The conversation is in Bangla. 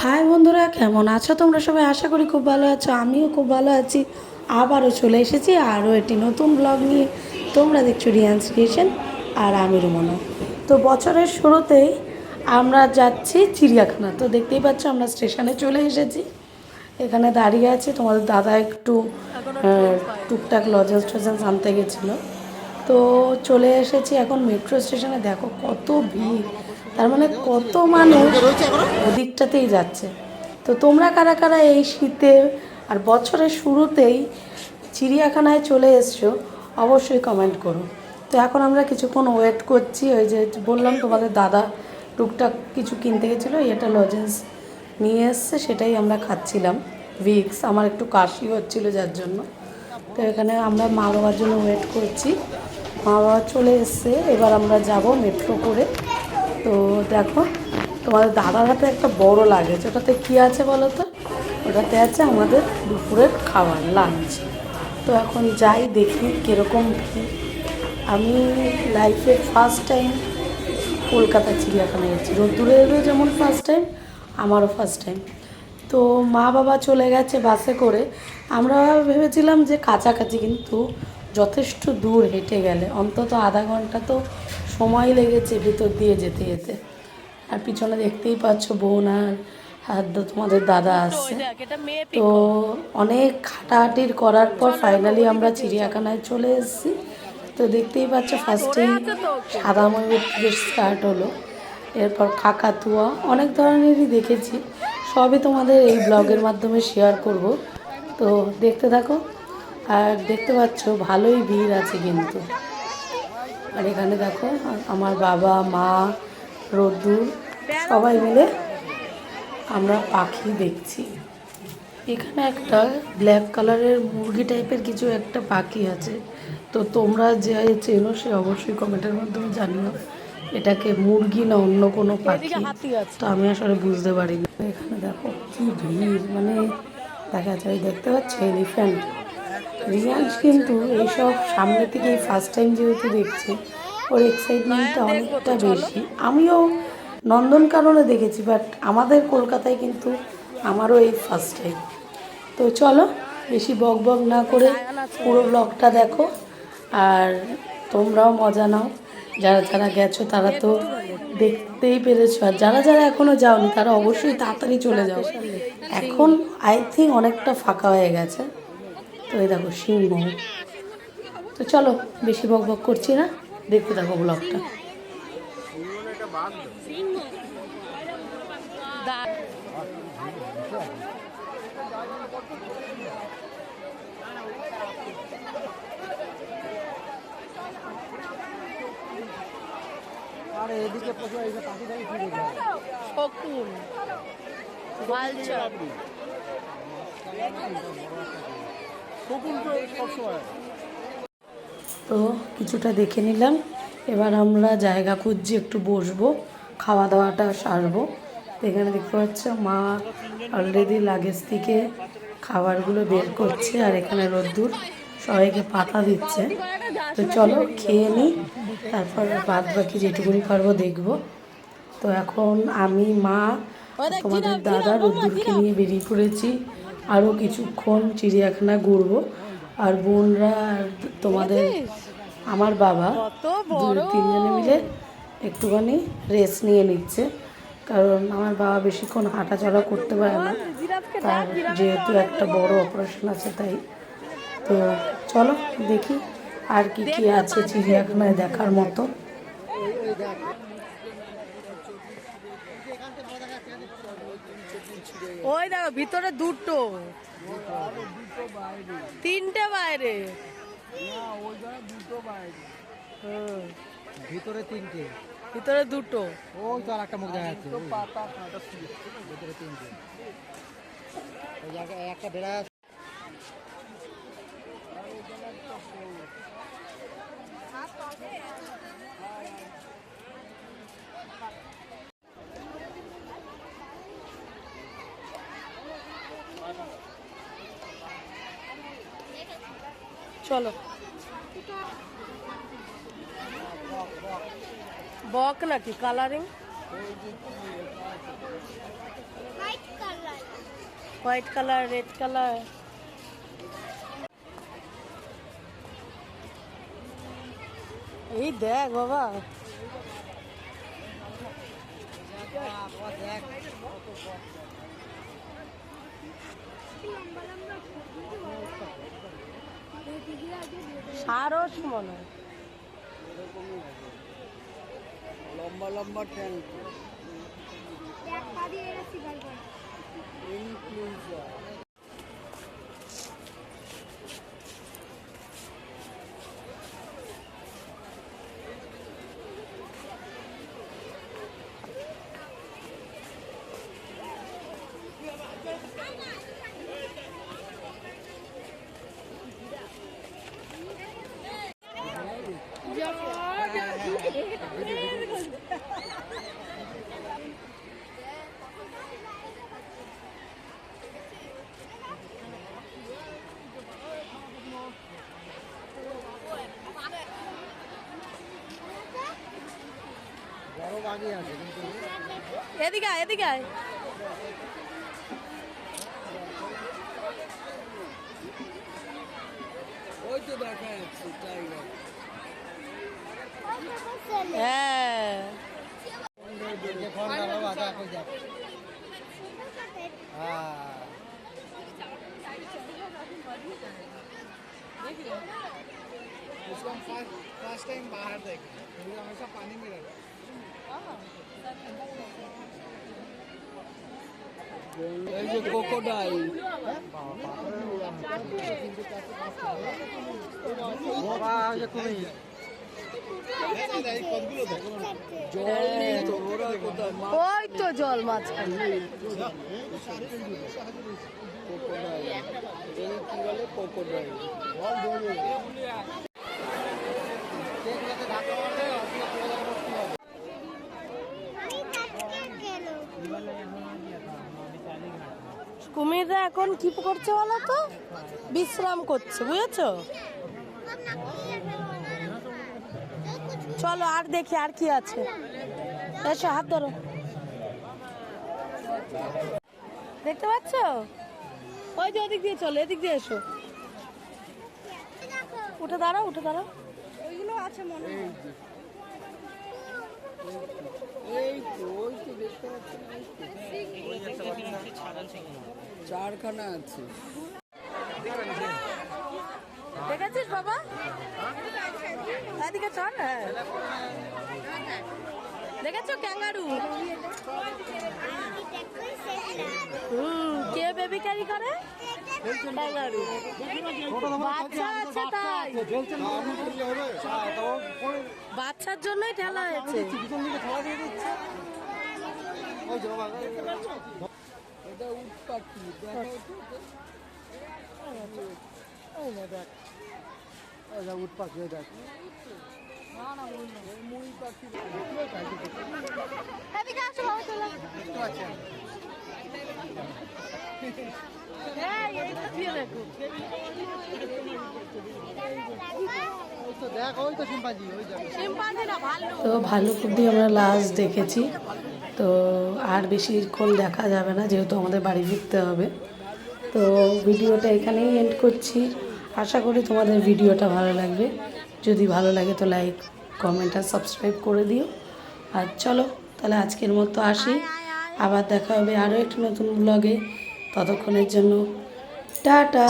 হাই বন্ধুরা, কেমন আছো তোমরা সবাই? আশা করি খুব ভালো আছো। আমিও খুব ভালো আছি। আবারও চলে এসেছি আরও একটি নতুন ব্লগ নিয়ে। তোমরা দেখছো রিয়ান্স ক্রিয়েশন আর আমি রুমনা। তো বছরের শুরুতেই আমরা যাচ্ছি চিড়িয়াখানা। তো দেখতেই পাচ্ছ আমরা স্টেশনে চলে এসেছি। এখানে দাঁড়িয়ে আছি। তোমাদের দাদা একটু টুকটাক লজেন্স টজেন্স আনতে গেছিলো। তো চলে এসেছি এখন মেট্রো স্টেশনে। দেখো কত ভিড়, তার মানে কত মানুষ ওদিকটাতেই যাচ্ছে। তো তোমরা কারা কারা এই শীতে আর বছরের শুরুতেই চিড়িয়াখানায় চলে এসছো অবশ্যই কমেন্ট করো। তো এখন আমরা কিছুক্ষণ ওয়েট করছি। ওই যে বললাম তোমাদের দাদা টুকটাক কিছু কিনতে গেছিলো, এটা লজেন্স নিয়ে এসছে, সেটাই আমরা খাচ্ছিলাম। ভিক্স, আমার একটু কাশি হচ্ছিল যার জন্য। তো এখানে আমরা মা বাবার জন্য ওয়েট করছি। মা বাবা চলে এসছে, এবার আমরা যাব মেট্রো করে। তো দেখো তোমাদের দাদার হাতে একটা বড় লাগেজ, ওটাতে কী আছে বলো তো? ওটাতে আছে আমাদের দুপুরের খাবার, লাঞ্চ। তো এখন যাই দেখি কীরকম ভিড়। আমি লাইফে ফার্স্ট টাইম কলকাতা চিড়িয়াখানায় গেছি। রোদ্দুরেরও যেমন ফার্স্ট টাইম, আমারও ফার্স্ট টাইম। তো মা বাবা চলে গেছে বাসে করে। আমরা ভেবেছিলাম যে কাছাকাছি, কিন্তু যথেষ্ট দূর হেঁটে গেলে অন্তত আধা ঘন্টা তো সময় লেগেছে ভিতর দিয়ে যেতে যেতে। আর পিছনে দেখতেই পাচ্ছ বোন আর তোমাদের দাদা আসছে। তো অনেক হাঁটাহাঁটির করার পর ফাইনালি আমরা চিড়িয়াখানায় চলে এসেছি। তো দেখতেই পাচ্ছ ফার্স্টেই সাদা ময়ূর থেকে স্টার্ট হলো, এরপর কাকাতুয়া, অনেক ধরনেরই দেখেছি। সবই তোমাদের এই ব্লগের মাধ্যমে শেয়ার করব। তো দেখতে থাকো। আর দেখতে পাচ্ছ ভালোই ভিড় আছে কিন্তু। আর এখানে দেখো আমার বাবা, মা, রোদ্দুর সবাই মিলে আমরা পাখি দেখছি। এখানে একটা ব্ল্যাক কালারের মুরগি টাইপের কিছু একটা পাখি আছে। তো তোমরা যে চেনো সে অবশ্যই কমেন্টের মাধ্যমে জানিও এটাকে মুরগি না অন্য কোনো পাখি। তো আমি আসলে বুঝতে পারি না। এখানে দেখো কি ভিড়, মানে দেখা যায়, দেখতে পাচ্ছ এলিফ্যান্ট। রিয়ান্স কিন্তু এইসব সামনে থেকে এই ফার্স্ট টাইম যেহেতু দেখছে, ওর এক্সাইটমেন্টটা অনেকটা বেশি। আমিও নন্দনকাননে দেখেছি, বাট আমাদের কলকাতায় কিন্তু আমারও এই ফার্স্ট টাইম। তো চলো বেশি বক বক না করে পুরো ব্লগটা দেখো, আর তোমরাও মজা নাও। যারা যারা গেছো তারা তো দেখতেই পেরেছো, আর যারা যারা এখনও যাওনি তারা অবশ্যই তাড়াতাড়ি চলে যাও। এখন আই থিঙ্ক অনেকটা ফাঁকা হয়ে গেছে। তো এই দেখো সিংহ। তো চলো বেশি বক বক করছি না, দেখতে থাকো ব্লগটা। আরে এদিকে প্রচুর এই যে পাখিটাই ফিরে যায়। শকুন, ভালচার, শকুন তো সবসময়। তো কিছুটা দেখে নিলাম, এবার আমরা জায়গা খুঁজছি, একটু বসবো, খাওয়া দাওয়াটা সারবো। তো এখানে দেখতে পাচ্ছ মা অলরেডি লাগেজ থেকে খাবারগুলো বের করছে, আর এখানে রোদ্দুর সবাইকে পাতা দিচ্ছে। তো চলো খেয়ে নিই, তারপর বাদ বাকি যেটুকুনি পারবো দেখবো। তো এখন আমি, মা, তোমাদের দাদা রোদ্দুরকে নিয়ে বেরিয়ে পড়েছি। আরও কিছুক্ষণ চিড়িয়াখানা ঘুরবো। আর বোনরা আর তোমাদের আমার বাবা তিনজনে মিলে একটুখানি রেস্ট নিয়ে নিচ্ছে, কারণ আমার বাবা বেশিক্ষণ হাঁটাচলা করতে পারে না, তার যেহেতু একটা বড় অপারেশন আছে তাই। তো চলো দেখি আর কি কি আছে চিড়িয়াখানায় দেখার মতো। ওই দেখো ভিতরে দুটো, তিনটে বাইরে। ভিতরে তিনটে, ভিতরে দুটো। ওই তো আর একটা মুখ দেখা যাচ্ছে। ভিতরে তিনটে, ওই জায়গায় একটা বেড়া। চলো বক নাকি colouring? White colour, red colour. এই দেখ বাবা, সারস মনে হয়। লম্বা লম্বা ট্যাঙ্ক বড় বাগি আছে কিন্তু এদিকে আয়, এদিকে আয়। ওই তো দেখা যাচ্ছে টাইগার। হ্যাঁ, ফোন দাও বাবা, কই যাক। হ্যাঁ उसको हम फर्स्ट टाइम बाहर देखे, क्योंकि हमेशा पानी में रहता है। এই যে ক্রোকোডাইল, ওই তো জল মাঝখানে। কি বলে ক্রোকোডাইল। কুমিররা এখন কি করছে বলো তো? বিশ্রাম করছে, বুঝেছো? চলো আর দেখি আর কি আছে। এসো, হাত ধরো। দেখতে পাচ্ছ? ওই যে ওদিক দিয়ে চলো, এদিক দিয়ে এসো। উঠে দাঁড়াও, উঠে দাঁড়াও। ওইগুলো আছে মনে হয়। এই তো ওই তো দেখতে পাচ্ছেন, চারখানা আছে। দেখেছিস বাবা? এদিকে চল। হ্যাঁ, দেখেছো ক্যাঙ্গারু? কে বেবি ক্যারি করে? ক্যাঙ্গারু। বাচ্চা আছে তাই, বাচ্চার জন্যই ঠেলা হয়েছে। এটা উট পাখি, দেখো তো। উট পাখি দেখ, মুই পাখি এদিকে আসো বাবা, চলো। এই, এইটা দিয়ে দেখো। দেখ, ওই তো শিম্পাঞ্জি, ওই দেখ। শিম্পাঞ্জি না, ভাল্লুক। তো ভালুক অব্দি আমরা লাস্ট দেখেছি। তো আর বেশিক্ষণ দেখা যাবে না, যেহেতু আমাদের বাড়ি ফিরতে হবে। তো ভিডিওটা এখানেই এন্ড করছি। আশা করি তোমাদের ভিডিওটা ভালো লাগবে। যদি ভালো লাগে তো লাইক, কমেন্ট আর সাবস্ক্রাইব করে দিও। আর চলো তাহলে আজকের মতো আসি, আবার দেখা হবে আরও একটি নতুন ব্লগে। ততক্ষণের জন্য টাটা।